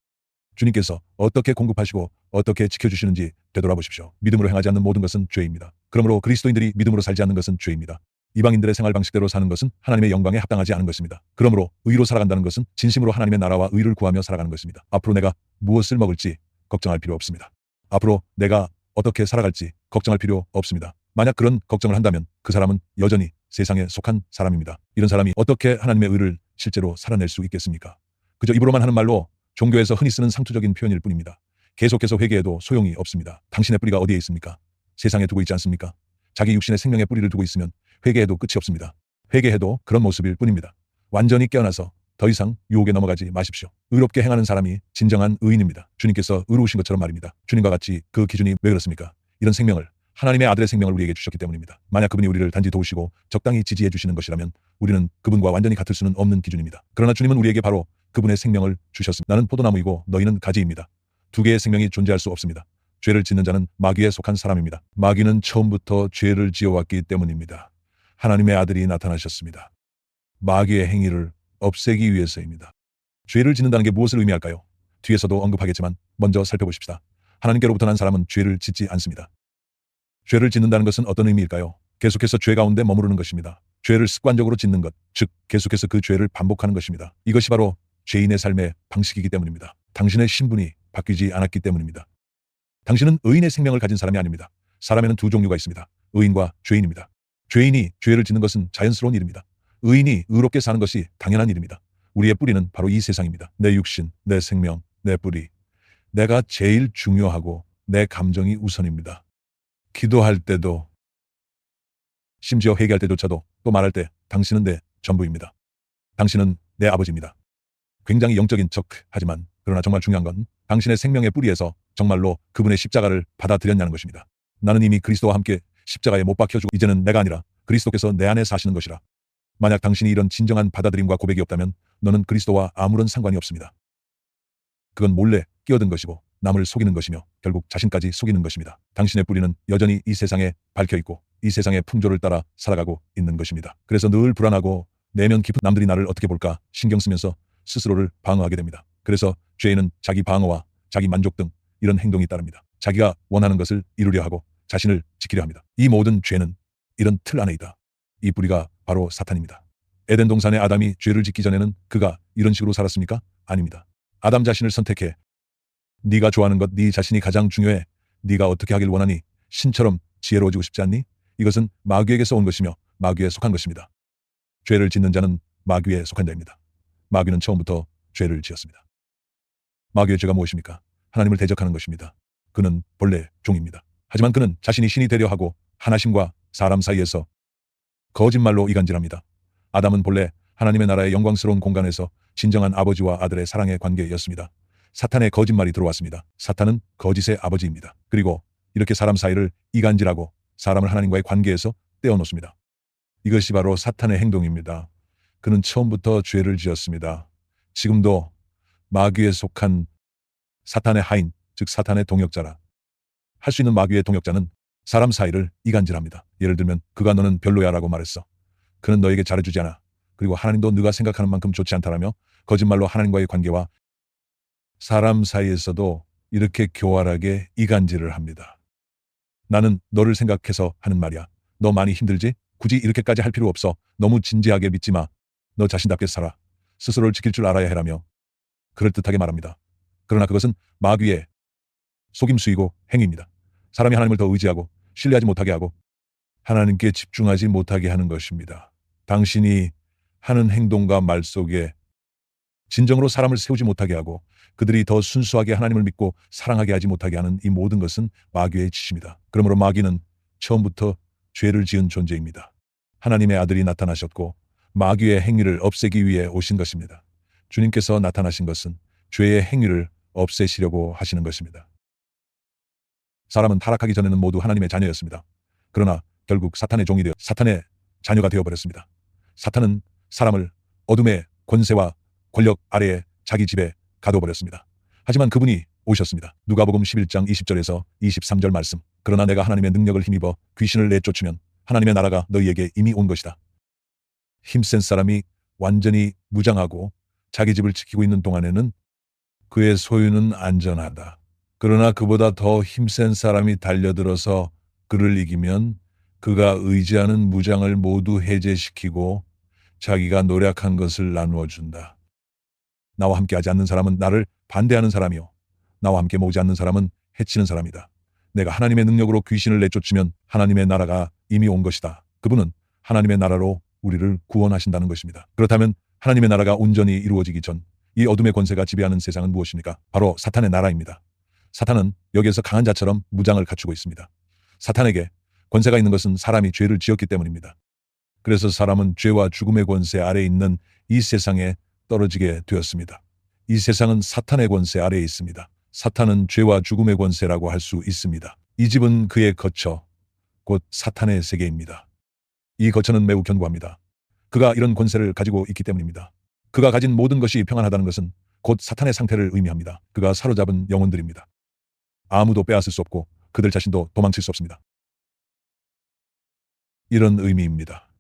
주님께서 어떻게 공급하시고 어떻게 지켜주시는지 되돌아보십시오. 믿음으로 행하지 않는 모든 것은 죄입니다. 그러므로 그리스도인들이 믿음으로 살지 않는 것은 죄입니다. 이방인들의 생활 방식대로 사는 것은 하나님의 영광에 합당하지 않은 것입니다. 그러므로 의로 살아간다는 것은 진심으로 하나님의 나라와 의를 구하며 살아가는 것입니다. 앞으로 내가 무엇을 먹을지 걱정할 필요 없습니다. 앞으로 내가 어떻게 살아갈지 걱정할 필요 없습니다. 만약 그런 걱정을 한다면 그 사람은 여전히 세상에 속한 사람입니다. 이런 사람이 어떻게 하나님의 의를 실제로 살아낼 수 있겠습니까? 그저 입으로만 하는 말로 종교에서 흔히 쓰는 상투적인 표현일 뿐입니다. 계속해서 회개해도 소용이 없습니다. 당신의 뿌리가 어디에 있습니까? 세상에 두고 있지 않습니까? 자기 육신의 생명의 뿌리를 두고 있으면 회개해도 끝이 없습니다. 회개해도 그런 모습일 뿐입니다. 완전히 깨어나서 더 이상 유혹에 넘어가지 마십시오. 의롭게 행하는 사람이 진정한 의인입니다. 주님께서 의로우신 것처럼 말입니다. 주님과 같이 그 기준이 왜 그렇습니까? 이런 생명을, 하나님의 아들의 생명을 우리에게 주셨기 때문입니다. 만약 그분이 우리를 단지 도우시고 적당히 지지해 주시는 것이라면 우리는 그분과 완전히 같을 수는 없는 기준입니다. 그러나 주님은 우리에게 바로 그분의 생명을 주셨습니다. 나는 포도나무이고 너희는 가지입니다. 두 개의 생명이 존재할 수 없습니다. 죄를 짓는 자는 마귀에 속한 사람입니다. 마귀는 처음부터 죄를 지어왔기 때문입니다. 하나님의 아들이 나타나셨습니다. 마귀의 행위를 없애기 위해서입니다. 죄를 짓는다는 게 무엇을 의미할까요? 뒤에서도 언급하겠지만 먼저 살펴보십시다. 하나님께로부터 난 사람은 죄를 짓지 않습니다. 죄를 짓는다는 것은 어떤 의미일까요? 계속해서 죄 가운데 머무르는 것입니다. 죄를 습관적으로 짓는 것, 즉 계속해서 그 죄를 반복하는 것입니다. 이것이 바로 죄인의 삶의 방식이기 때문입니다. 당신의 신분이 바뀌지 않았기 때문입니다. 당신은 의인의 생명을 가진 사람이 아닙니다. 사람에는 두 종류가 있습니다. 의인과 죄인입니다. 죄인이 죄를 짓는 것은 자연스러운 일입니다. 의인이 의롭게 사는 것이 당연한 일입니다. 우리의 뿌리는 바로 이 세상입니다. 내 육신, 내 생명, 내 뿌리. 내가 제일 중요하고 내 감정이 우선입니다. 기도할 때도, 심지어 회개할 때조차도, 또 말할 때 당신은 내 전부입니다. 당신은 내 아버지입니다. 굉장히 영적인 척 하지만 그러나 정말 중요한 건 당신의 생명의 뿌리에서 정말로 그분의 십자가를 받아들였냐는 것입니다. 나는 이미 그리스도와 함께 십자가에 못 박혀주고 이제는 내가 아니라 그리스도께서 내 안에 사시는 것이라. 만약 당신이 이런 진정한 받아들임과 고백이 없다면 너는 그리스도와 아무런 상관이 없습니다. 그건 몰래 끼어든 것이고 남을 속이는 것이며 결국 자신까지 속이는 것입니다. 당신의 뿌리는 여전히 이 세상에 밝혀있고 이 세상의 풍조를 따라 살아가고 있는 것입니다. 그래서 늘 불안하고 내면 깊은 남들이 나를 어떻게 볼까 신경 쓰면서 스스로를 방어하게 됩니다. 그래서 죄인은 자기 방어와 자기 만족 등 이런 행동이 따릅니다. 자기가 원하는 것을 이루려 하고 자신을 지키려 합니다. 이 모든 죄는 이런 틀 안에 있다. 이 뿌리가 바로 사탄입니다. 에덴 동산의 아담이 죄를 짓기 전에는 그가 이런 식으로 살았습니까? 아닙니다. 아담 자신을 선택해. 네가 좋아하는 것, 네 자신이 가장 중요해. 네가 어떻게 하길 원하니? 신처럼 지혜로워지고 싶지 않니? 이것은 마귀에게서 온 것이며 마귀에 속한 것입니다. 죄를 짓는 자는 마귀에 속한 자입니다. 마귀는 처음부터 죄를 지었습니다. 마귀의 죄가 무엇입니까? 하나님을 대적하는 것입니다. 그는 본래 종입니다. 하지만 그는 자신이 신이 되려 하고 하나님과 사람 사이에서 거짓말로 이간질합니다. 아담은 본래 하나님의 나라의 영광스러운 공간에서 진정한 아버지와 아들의 사랑의 관계였습니다. 사탄의 거짓말이 들어왔습니다. 사탄은 거짓의 아버지입니다. 그리고 이렇게 사람 사이를 이간질하고 사람을 하나님과의 관계에서 떼어놓습니다. 이것이 바로 사탄의 행동입니다. 그는 처음부터 죄를 지었습니다. 지금도 마귀에 속한 사탄의 하인, 즉 사탄의 동역자라 할 수 있는 마귀의 동역자는 사람 사이를 이간질합니다. 예를 들면 그가 너는 별로야라고 말했어. 그는 너에게 잘해주지 않아. 그리고 하나님도 네가 생각하는 만큼 좋지 않다라며 거짓말로 하나님과의 관계와 사람 사이에서도 이렇게 교활하게 이간질을 합니다. 나는 너를 생각해서 하는 말이야. 너 많이 힘들지? 굳이 이렇게까지 할 필요 없어. 너무 진지하게 믿지 마. 너 자신답게 살아. 스스로를 지킬 줄 알아야 해라며 그럴듯하게 말합니다. 그러나 그것은 마귀의 속임수이고 행위입니다. 사람이 하나님을 더 의지하고 신뢰하지 못하게 하고 하나님께 집중하지 못하게 하는 것입니다. 당신이 하는 행동과 말 속에 진정으로 사람을 세우지 못하게 하고 그들이 더 순수하게 하나님을 믿고 사랑하게 하지 못하게 하는 이 모든 것은 마귀의 짓입니다. 그러므로 마귀는 처음부터 죄를 지은 존재입니다. 하나님의 아들이 나타나셨고 마귀의 행위를 없애기 위해 오신 것입니다. 주님께서 나타나신 것은 죄의 행위를 없애시려고 하시는 것입니다. 사람은 타락하기 전에는 모두 하나님의 자녀였습니다. 그러나 결국 사탄의 종이 되어 사탄의 자녀가 되어버렸습니다. 사탄은 사람을 어둠의 권세와 권력 아래에 자기 집에 가둬버렸습니다. 하지만 그분이 오셨습니다. 누가복음 11장 20절에서 23절 말씀. 그러나 내가 하나님의 능력을 힘입어 귀신을 내쫓으면 하나님의 나라가 너희에게 이미 온 것이다. 힘센 사람이 완전히 무장하고 자기 집을 지키고 있는 동안에는 그의 소유는 안전하다. 그러나 그보다 더 힘센 사람이 달려들어서 그를 이기면 그가 의지하는 무장을 모두 해제시키고 자기가 노력한 것을 나누어 준다. 나와 함께하지 않는 사람은 나를 반대하는 사람이요 나와 함께 모으지 않는 사람은 해치는 사람이다. 내가 하나님의 능력으로 귀신을 내쫓으면 하나님의 나라가 이미 온 것이다. 그분은 하나님의 나라로 우리를 구원하신다는 것입니다. 그렇다면 하나님의 나라가 온전히 이루어지기 전 이 어둠의 권세가 지배하는 세상은 무엇입니까? 바로 사탄의 나라입니다. 사탄은 여기에서 강한 자처럼 무장을 갖추고 있습니다. 사탄에게 권세가 있는 것은 사람이 죄를 지었기 때문입니다. 그래서 사람은 죄와 죽음의 권세 아래에 있는 이 세상에 떨어지게 되었습니다. 이 세상은 사탄의 권세 아래에 있습니다. 사탄은 죄와 죽음의 권세라고 할 수 있습니다. 이 집은 그의 거처, 곧 사탄의 세계입니다. 이 거처는 매우 견고합니다. 그가 이런 권세를 가지고 있기 때문입니다. 그가 가진 모든 것이 평안하다는 것은 곧 사탄의 상태를 의미합니다. 그가 사로잡은 영혼들입니다. 아무도 빼앗을 수 없고 그들 자신도 도망칠 수 없습니다. 이런 의미입니다.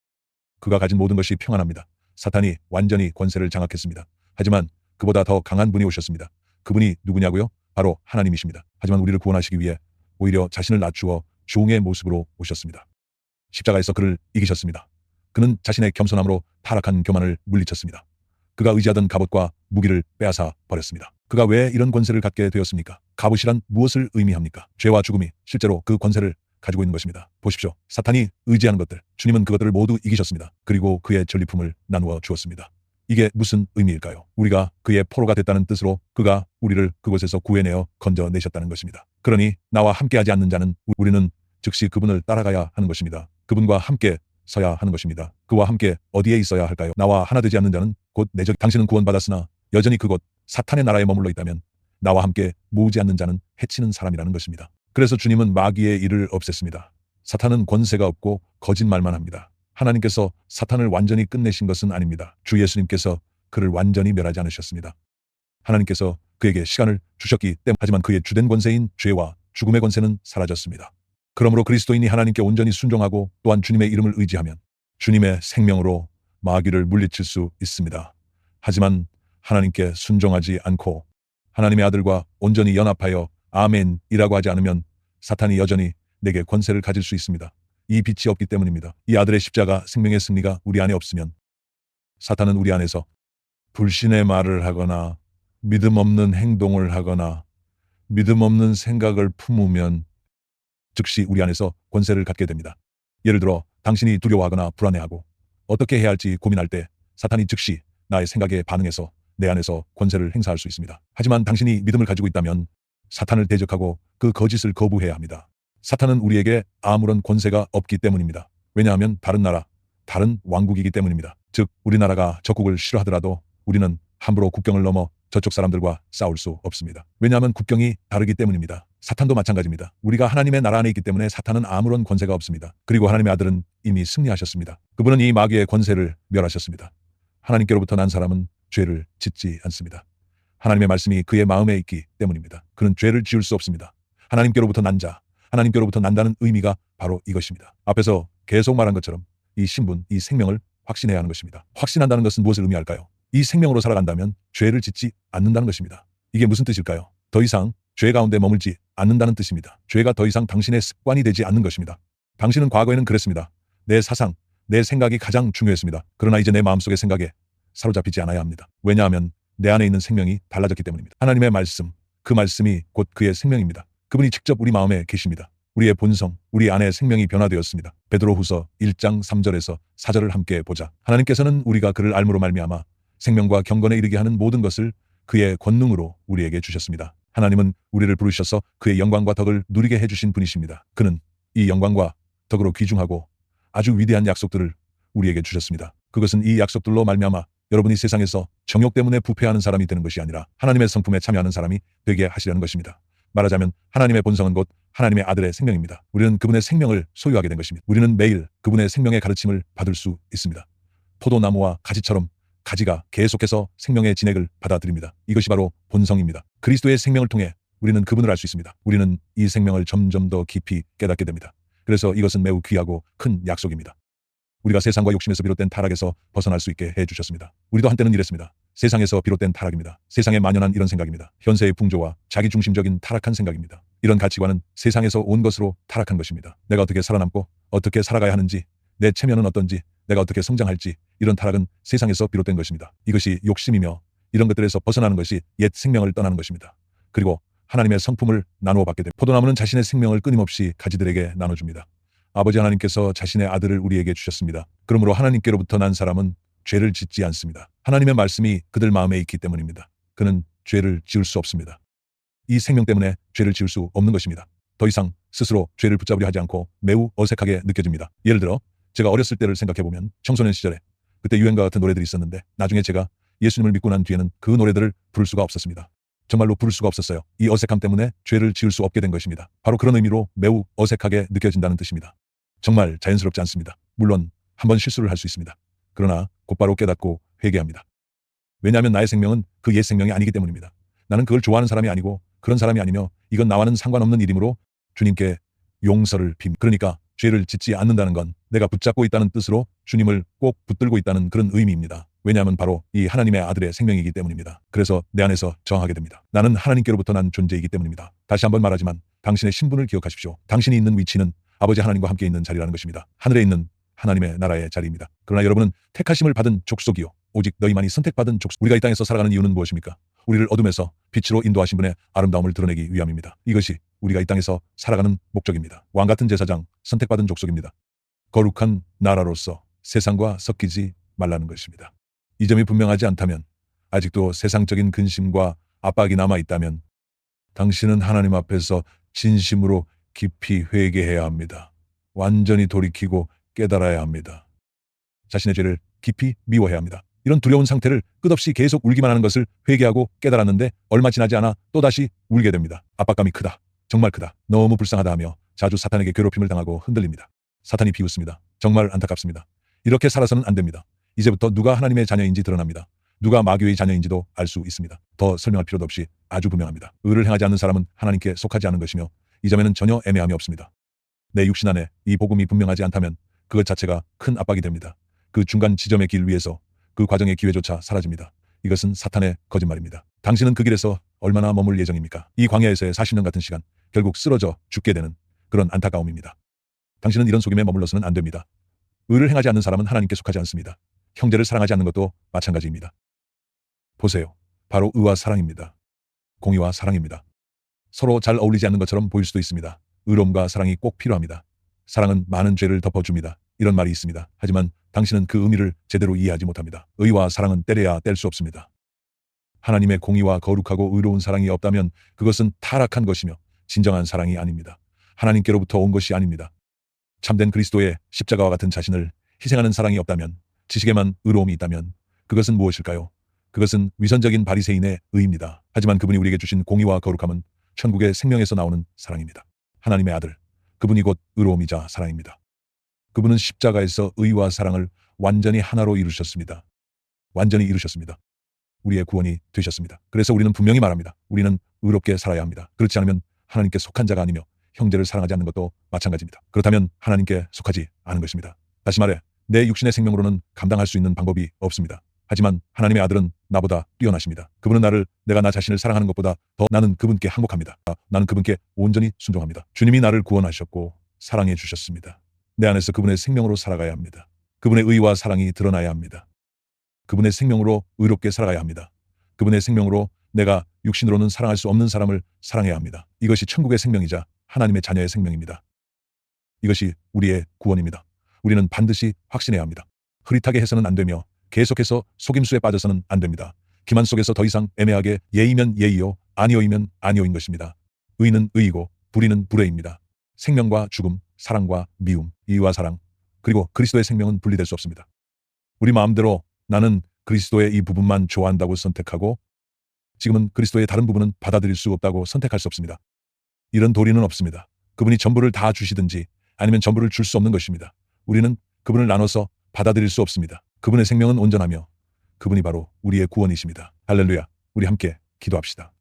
그가 가진 모든 것이 평안합니다. 사탄이 완전히 권세를 장악했습니다. 하지만 그보다 더 강한 분이 오셨습니다. 그분이 누구냐고요? 바로 하나님이십니다. 하지만 우리를 구원하시기 위해 오히려 자신을 낮추어 종의 모습으로 오셨습니다. 십자가에서 그를 이기셨습니다. 그는 자신의 겸손함으로 타락한 교만을 물리쳤습니다. 그가 의지하던 갑옷과 무기를 빼앗아 버렸습니다. 그가 왜 이런 권세를 갖게 되었습니까? 갑옷이란 무엇을 의미합니까? 죄와 죽음이 실제로 그 권세를 가지고 있는 것입니다. 보십시오. 사탄이 의지하는 것들, 주님은 그것들을 모두 이기셨습니다. 그리고 그의 전리품을 나누어 주었습니다. 이게 무슨 의미일까요? 우리가 그의 포로가 됐다는 뜻으로 그가 우리를 그곳에서 구해내어 건져내셨다는 것입니다. 그러니 나와 함께하지 않는 자는 우리는 즉시 그분을 따라가야 하는 것입니다. 그분과 함께 서야 하는 것입니다. 그와 함께 어디에 있어야 할까요? 나와 하나 되지 않는 자는 곧 내적 당신은 구원받았으나 여전히 그곳 사탄의 나라에 머물러 있다면 나와 함께 모으지 않는 자는 해치는 사람이라는 것입니다. 그래서 주님은 마귀의 일을 없앴습니다. 사탄은 권세가 없고 거짓말만 합니다. 하나님께서 사탄을 완전히 끝내신 것은 아닙니다. 주 예수님께서 그를 완전히 멸하지 않으셨습니다. 하나님께서 그에게 시간을 주셨기 때문에 하지만 그의 주된 권세인 죄와 죽음의 권세는 사라졌습니다. 그러므로 그리스도인이 하나님께 온전히 순종하고 또한 주님의 이름을 의지하면 주님의 생명으로 마귀를 물리칠 수 있습니다. 하지만 하나님께 순종하지 않고 하나님의 아들과 온전히 연합하여 아멘이라고 하지 않으면 사탄이 여전히 내게 권세를 가질 수 있습니다. 이 빛이 없기 때문입니다. 이 아들의 십자가 생명의 승리가 우리 안에 없으면 사탄은 우리 안에서 불신의 말을 하거나 믿음 없는 행동을 하거나 믿음 없는 생각을 품으면 즉시 우리 안에서 권세를 갖게 됩니다. 예를 들어 당신이 두려워하거나 불안해하고 어떻게 해야 할지 고민할 때 사탄이 즉시 나의 생각에 반응해서 내 안에서 권세를 행사할 수 있습니다. 하지만 당신이 믿음을 가지고 있다면 사탄을 대적하고 그 거짓을 거부해야 합니다. 사탄은 우리에게 아무런 권세가 없기 때문입니다. 왜냐하면 다른 나라, 다른 왕국이기 때문입니다. 즉 우리나라가 적국을 싫어하더라도 우리는 함부로 국경을 넘어 저쪽 사람들과 싸울 수 없습니다. 왜냐하면 국경이 다르기 때문입니다. 사탄도 마찬가지입니다. 우리가 하나님의 나라 안에 있기 때문에 사탄은 아무런 권세가 없습니다. 그리고 하나님의 아들은 이미 승리하셨습니다. 그분은 이 마귀의 권세를 멸하셨습니다. 하나님께로부터 난 사람은 죄를 짓지 않습니다. 하나님의 말씀이 그의 마음에 있기 때문입니다. 그는 죄를 지을 수 없습니다. 하나님께로부터 난 자, 하나님께로부터 난다는 의미가 바로 이것입니다. 앞에서 계속 말한 것처럼 이 신분, 이 생명을 확신해야 하는 것입니다. 확신한다는 것은 무엇을 의미할까요? 이 생명으로 살아간다면 죄를 짓지 않는다는 것입니다. 이게 무슨 뜻일까요? 더 이상 죄 가운데 머물지 않는다는 뜻입니다. 죄가 더 이상 당신의 습관이 되지 않는 것입니다. 당신은 과거에는 그랬습니다. 내 사상, 내 생각이 가장 중요했습니다. 그러나 이제 내 마음속의 생각에 사로잡히지 않아야 합니다. 왜냐하면 내 안에 있는 생명이 달라졌기 때문입니다. 하나님의 말씀, 그 말씀이 곧 그의 생명입니다. 그분이 직접 우리 마음에 계십니다. 우리의 본성, 우리 안에 생명이 변화되었습니다. 베드로후서 1장 3절에서 4절을 함께 보자. 하나님께서는 우리가 그를 알므로 말미암아 생명과 경건에 이르게 하는 모든 것을 그의 권능으로 우리에게 주셨습니다. 하나님은 우리를 부르셔서 그의 영광과 덕을 누리게 해주신 분이십니다. 그는 이 영광과 덕으로 귀중하고 아주 위대한 약속들을 우리에게 주셨습니다. 그것은 이 약속들로 말미암아 여러분이 세상에서 정욕 때문에 부패하는 사람이 되는 것이 아니라 하나님의 성품에 참여하는 사람이 되게 하시려는 것입니다. 말하자면 하나님의 본성은 곧 하나님의 아들의 생명입니다. 우리는 그분의 생명을 소유하게 된 것입니다. 우리는 매일 그분의 생명의 가르침을 받을 수 있습니다. 포도나무와 가지처럼 가지가 계속해서 생명의 진액을 받아들입니다. 이것이 바로 본성입니다. 그리스도의 생명을 통해 우리는 그분을 알 수 있습니다. 우리는 이 생명을 점점 더 깊이 깨닫게 됩니다. 그래서 이것은 매우 귀하고 큰 약속입니다. 우리가 세상과 욕심에서 비롯된 타락에서 벗어날 수 있게 해주셨습니다. 우리도 한때는 이랬습니다. 세상에서 비롯된 타락입니다. 세상에 만연한 이런 생각입니다. 현세의 풍조와 자기중심적인 타락한 생각입니다. 이런 가치관은 세상에서 온 것으로 타락한 것입니다. 내가 어떻게 살아남고 어떻게 살아가야 하는지, 내 체면은 어떤지, 내가 어떻게 성장할지, 이런 타락은 세상에서 비롯된 것입니다. 이것이 욕심이며 이런 것들에서 벗어나는 것이 옛 생명을 떠나는 것입니다. 그리고 하나님의 성품을 나누어 받게 됩니다. 포도나무는 자신의 생명을 끊임없이 가지들에게 나눠줍니다. 아버지 하나님께서 자신의 아들을 우리에게 주셨습니다. 그러므로 하나님께로부터 난 사람은 죄를 짓지 않습니다. 하나님의 말씀이 그들 마음에 있기 때문입니다. 그는 죄를 지을 수 없습니다. 이 생명 때문에 죄를 지을 수 없는 것입니다. 더 이상 스스로 죄를 붙잡으려 하지 않고 매우 어색하게 느껴집니다. 예를 들어 제가 어렸을 때를 생각해보면 청소년 시절에 그때 유행과 같은 노래들이 있었는데 나중에 제가 예수님을 믿고 난 뒤에는 그 노래들을 부를 수가 없었습니다. 정말로 부를 수가 없었어요. 이 어색함 때문에 죄를 지을 수 없게 된 것입니다. 바로 그런 의미로 매우 어색하게 느껴진다는 뜻입니다. 정말 자연스럽지 않습니다. 물론 한번 실수를 할 수 있습니다. 그러나 곧바로 깨닫고 회개합니다. 왜냐하면 나의 생명은 그 옛 생명이 아니기 때문입니다. 나는 그걸 좋아하는 사람이 아니고 그런 사람이 아니며 이건 나와는 상관없는 일이므로 주님께 용서를 빕니다. 그러니까 죄를 짓지 않는다는 건 내가 붙잡고 있다는 뜻으로 주님을 꼭 붙들고 있다는 그런 의미입니다. 왜냐하면 바로 이 하나님의 아들의 생명이기 때문입니다. 그래서 내 안에서 정하게 됩니다. 나는 하나님께로부터 난 존재이기 때문입니다. 다시 한번 말하지만 당신의 신분을 기억하십시오. 당신이 있는 위치는 아버지 하나님과 함께 있는 자리라는 것입니다. 하늘에 있는 하나님의 나라의 자리입니다. 그러나 여러분은 택하심을 받은 족속이요 오직 너희만이 선택받은 족속. 우리가 이 땅에서 살아가는 이유는 무엇입니까? 우리를 어둠에서 빛으로 인도하신 분의 아름다움을 드러내기 위함입니다. 이것이 우리가 이 땅에서 살아가는 목적입니다. 왕같은 제사장, 선택받은 족속입니다. 거룩한 나라로서 세상과 섞이지 말라는 것입니다. 이 점이 분명하지 않다면, 아직도 세상적인 근심과 압박이 남아있다면 당신은 하나님 앞에서 진심으로 깊이 회개해야 합니다. 완전히 돌이키고 깨달아야 합니다. 자신의 죄를 깊이 미워해야 합니다. 이런 두려운 상태를 끝없이 계속 울기만 하는 것을 회개하고 깨달았는데 얼마 지나지 않아 또다시 울게 됩니다. 압박감이 크다. 정말 크다. 너무 불쌍하다 하며 자주 사탄에게 괴롭힘을 당하고 흔들립니다. 사탄이 비웃습니다. 정말 안타깝습니다. 이렇게 살아서는 안 됩니다. 이제부터 누가 하나님의 자녀인지 드러납니다. 누가 마귀의 자녀인지도 알 수 있습니다. 더 설명할 필요도 없이 아주 분명합니다. 의를 행하지 않는 사람은 하나님께 속하지 않은 것이며 이 점에는 전혀 애매함이 없습니다. 내 육신 안에 이 복음이 분명하지 않다면 그것 자체가 큰 압박이 됩니다. 그 중간 지점의 길 위에서 그 과정의 기회조차 사라집니다. 이것은 사탄의 거짓말입니다. 당신은 그 길에서 얼마나 머물 예정입니까? 이 광야에서의 40년 같은 시간, 결국 쓰러져 죽게 되는 그런 안타까움입니다. 당신은 이런 속임에 머물러서는 안 됩니다. 의를 행하지 않는 사람은 하나님께 속하지 않습니다. 형제를 사랑하지 않는 것도 마찬가지입니다. 보세요. 바로 의와 사랑입니다. 공의와 사랑입니다. 서로 잘 어울리지 않는 것처럼 보일 수도 있습니다. 의로움과 사랑이 꼭 필요합니다. 사랑은 많은 죄를 덮어줍니다. 이런 말이 있습니다. 하지만 당신은 그 의미를 제대로 이해하지 못합니다. 의와 사랑은 떼려야 뗄 수 없습니다. 하나님의 공의와 거룩하고 의로운 사랑이 없다면 그것은 타락한 것이며 진정한 사랑이 아닙니다. 하나님께로부터 온 것이 아닙니다. 참된 그리스도의 십자가와 같은 자신을 희생하는 사랑이 없다면 지식에만 의로움이 있다면 그것은 무엇일까요? 그것은 위선적인 바리새인의 의입니다. 하지만 그분이 우리에게 주신 공의와 거룩함은 천국의 생명에서 나오는 사랑입니다. 하나님의 아들, 그분이 곧 의로움이자 사랑입니다. 그분은 십자가에서 의와 사랑을 완전히 하나로 이루셨습니다. 완전히 이루셨습니다. 우리의 구원이 되셨습니다. 그래서 우리는 분명히 말합니다. 우리는 의롭게 살아야 합니다. 그렇지 않으면 하나님께 속한 자가 아니며 형제를 사랑하지 않는 것도 마찬가지입니다. 그렇다면 하나님께 속하지 않은 것입니다. 다시 말해 내 육신의 생명으로는 감당할 수 있는 방법이 없습니다. 하지만 하나님의 아들은 나보다 뛰어나십니다. 그분은 내가 나 자신을 사랑하는 것보다 더 나는 그분께 항복합니다. 나는 그분께 온전히 순종합니다. 주님이 나를 구원하셨고 사랑해 주셨습니다. 내 안에서 그분의 생명으로 살아가야 합니다. 그분의 의와 사랑이 드러나야 합니다. 그분의 생명으로 의롭게 살아가야 합니다. 그분의 생명으로 내가 육신으로는 사랑할 수 없는 사람을 사랑해야 합니다. 이것이 천국의 생명이자 하나님의 자녀의 생명입니다. 이것이 우리의 구원입니다. 우리는 반드시 확신해야 합니다. 흐릿하게 해서는 안 되며 계속해서 속임수에 빠져서는 안 됩니다. 기만 속에서 더 이상 애매하게 예이면 예이요 아니오이면 아니오인 것입니다. 의는 의이고 불의는 불의입니다. 생명과 죽음, 사랑과 미움, 이와 사랑, 그리고 그리스도의 생명은 분리될 수 없습니다. 우리 마음대로 나는 그리스도의 이 부분만 좋아한다고 선택하고 지금은 그리스도의 다른 부분은 받아들일 수 없다고 선택할 수 없습니다. 이런 도리는 없습니다. 그분이 전부를 다 주시든지 아니면 전부를 줄 수 없는 것입니다. 우리는 그분을 나눠서 받아들일 수 없습니다. 그분의 생명은 온전하며 그분이 바로 우리의 구원이십니다. 할렐루야. 우리 함께 기도합시다.